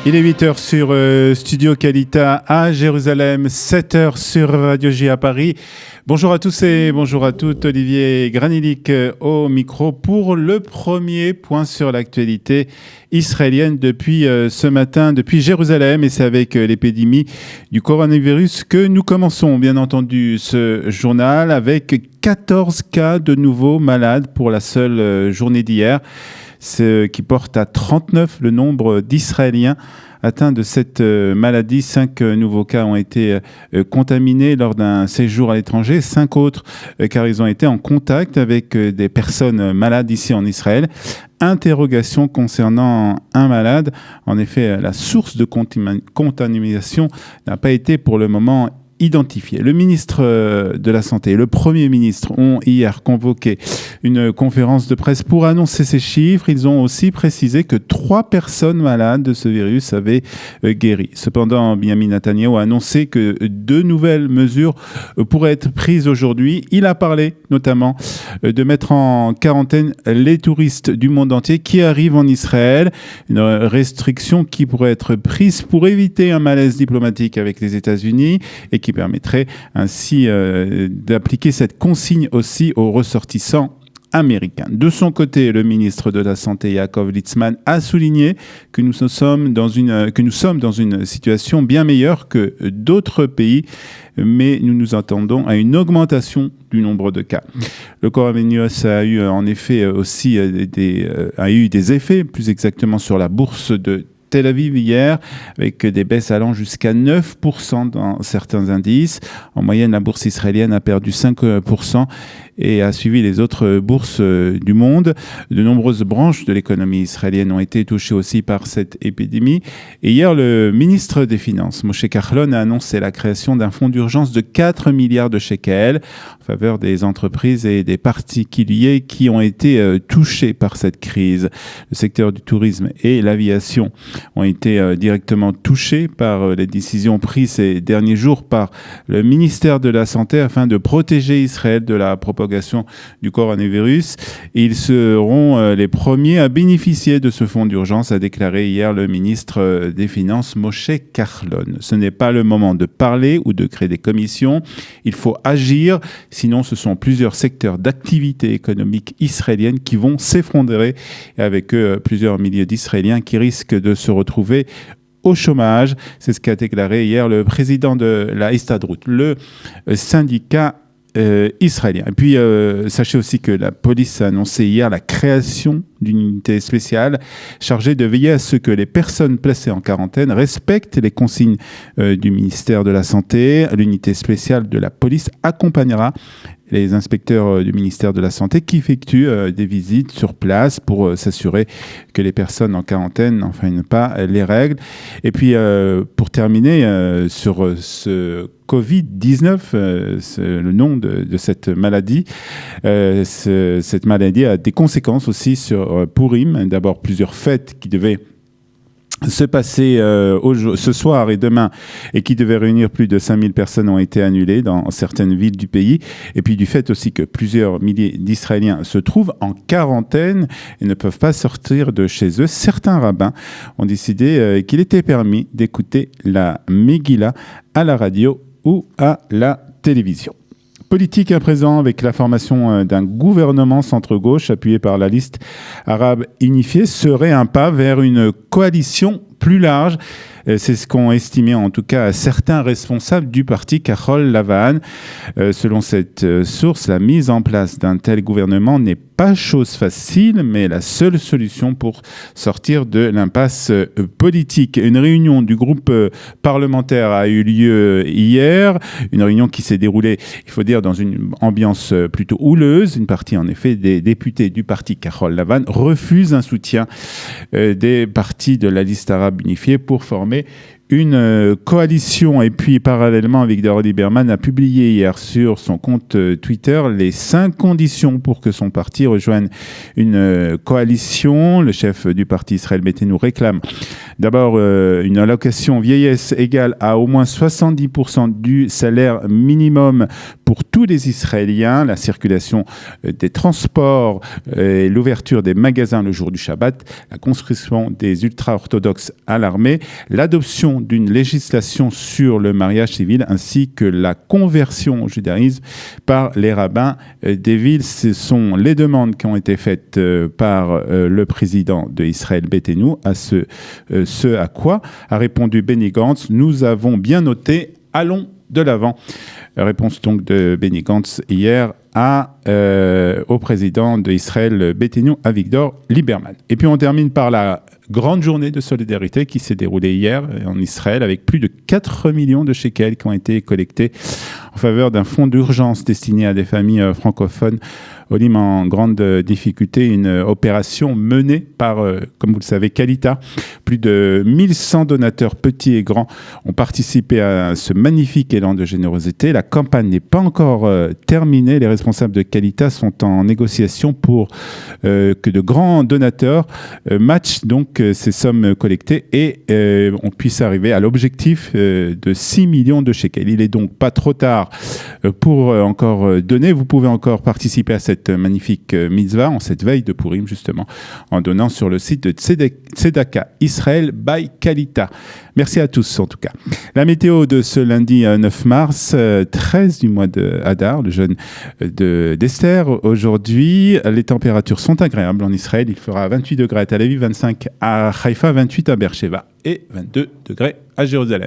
Il est 8h sur Studio Kalita à Jérusalem, 7h sur Radio J à Paris. Bonjour à tous et bonjour à toutes. Olivier Granilic au micro pour le premier point sur l'actualité israélienne depuis ce matin, depuis Jérusalem. Et c'est avec l'épidémie du coronavirus que nous commençons, bien entendu, ce journal avec 14 cas de nouveaux malades pour la seule journée d'hier. Ce qui porte à 39 le nombre d'Israéliens atteints de cette maladie. 5 nouveaux cas ont été contaminés lors d'un séjour à l'étranger. 5 autres car ils ont été en contact avec des personnes malades ici en Israël. Interrogation concernant un malade. En effet, la source de contamination n'a pas été pour le moment identifié. Le ministre de la Santé et le Premier ministre ont hier convoqué une conférence de presse pour annoncer ces chiffres. Ils ont aussi précisé que 3 personnes malades de ce virus avaient guéri. Cependant, Benjamin Netanyahu a annoncé que 2 nouvelles mesures pourraient être prises aujourd'hui. Il a parlé notamment de mettre en quarantaine les touristes du monde entier qui arrivent en Israël. Une restriction qui pourrait être prise pour éviter un malaise diplomatique avec les États-Unis et qui permettrait ainsi d'appliquer cette consigne aussi aux ressortissants américains. De son côté, le ministre de la Santé, Yaakov Litzman, a souligné que nous sommes dans une situation bien meilleure que d'autres pays, mais nous nous attendons à une augmentation du nombre de cas. Le coronavirus a eu en effet aussi des effets, plus exactement sur la bourse de Tel Aviv hier, avec des baisses allant jusqu'à 9% dans certains indices. En moyenne, la bourse israélienne a perdu 5% et a suivi les autres bourses du monde. De nombreuses branches de l'économie israélienne ont été touchées aussi par cette épidémie. Et hier, le ministre des Finances, Moshe Kahlon, a annoncé la création d'un fonds d'urgence de 4 milliards de shekels en faveur des entreprises et des particuliers qui ont été touchés par cette crise. Le secteur du tourisme et l'aviation ont été directement touchés par les décisions prises ces derniers jours par le ministère de la Santé afin de protéger Israël de la propagation du coronavirus. Et ils seront les premiers à bénéficier de ce fonds d'urgence, a déclaré hier le ministre des Finances, Moshe Kahlon. Ce n'est pas le moment de parler ou de créer des commissions. Il faut agir, sinon ce sont plusieurs secteurs d'activité économique israélienne qui vont s'effondrer et avec eux plusieurs milliers d'Israéliens qui risquent de se retrouver au chômage. C'est ce qu'a déclaré hier le président de la Histadrut, le syndicat israélien. Et puis, sachez aussi que la police a annoncé hier la création d'une unité spéciale chargée de veiller à ce que les personnes placées en quarantaine respectent les consignes du ministère de la Santé. L'unité spéciale de la police accompagnera les inspecteurs du ministère de la Santé qui effectuent des visites sur place pour s'assurer que les personnes en quarantaine n'enfreignent pas les règles. Et puis, pour terminer sur ce Covid-19, c'est le nom de cette maladie. Cette maladie a des conséquences aussi sur Purim. D'abord, plusieurs fêtes qui devaient se passer ce soir et demain et qui devaient réunir plus de 5000 personnes ont été annulées dans certaines villes du pays. Et puis du fait aussi que plusieurs milliers d'Israéliens se trouvent en quarantaine et ne peuvent pas sortir de chez eux, certains rabbins ont décidé qu'il était permis d'écouter la Megillah à la radio ou à la télévision. Politique à présent avec la formation d'un gouvernement centre-gauche appuyé par la liste arabe unifiée serait un pas vers une coalition plus large. C'est ce qu'ont estimé en tout cas certains responsables du parti Kahol Lavan. Selon cette source, la mise en place d'un tel gouvernement n'est pas chose facile, mais la seule solution pour sortir de l'impasse politique. Une réunion du groupe parlementaire a eu lieu hier, une réunion qui s'est déroulée, il faut dire, dans une ambiance plutôt houleuse. Une partie, en effet, des députés du parti Kahol Lavan refuse un soutien des partis de la liste arabe unifiée pour former une coalition, et puis parallèlement, Avigdor Lieberman a publié hier sur son compte Twitter les 5 conditions pour que son parti rejoigne une coalition. Le chef du parti Israël Beiteinu réclame d'abord une allocation vieillesse égale à au moins 70% du salaire minimum pour tous les Israéliens, la circulation des transports et l'ouverture des magasins le jour du Shabbat, la conscription des ultra-orthodoxes à l'armée, l'adoption d'une législation sur le mariage civil ainsi que la conversion au judaïsme par les rabbins des villes. Ce sont les demandes qui ont été faites par le président de Israël Beiteinu à ce à quoi a répondu Benny Gantz. Nous avons bien noté, allons de l'avant. Réponse donc de Benny Gantz hier au président d'Israël Beiteinu, Avigdor Lieberman. Et puis on termine par la grande journée de solidarité qui s'est déroulée hier en Israël avec plus de 4 millions de shekels qui ont été collectés en faveur d'un fonds d'urgence destiné à des familles francophones Olim en grande difficulté, une opération menée par, comme vous le savez, Qualita. Plus de 1100 donateurs, petits et grands, ont participé à ce magnifique élan de générosité. La campagne n'est pas encore terminée. Les responsables de Qualita sont en négociation pour que de grands donateurs matchent donc ces sommes collectées et on puisse arriver à l'objectif de 6 millions de shekels. Il n'est donc pas trop tard pour encore donner. Vous pouvez encore participer à cette magnifique mitzvah en cette veille de Purim, justement, en donnant sur le site de Tzedaka Israël by Qualita. Merci à tous, en tout cas. La météo de ce lundi 9 mars, 13 du mois de Hadar, le jeûne d'Esther. Aujourd'hui, les températures sont agréables en Israël. Il fera 28 degrés à Tel Aviv, 25 à Haïfa, 28 à Beersheba et 22 degrés à Jérusalem.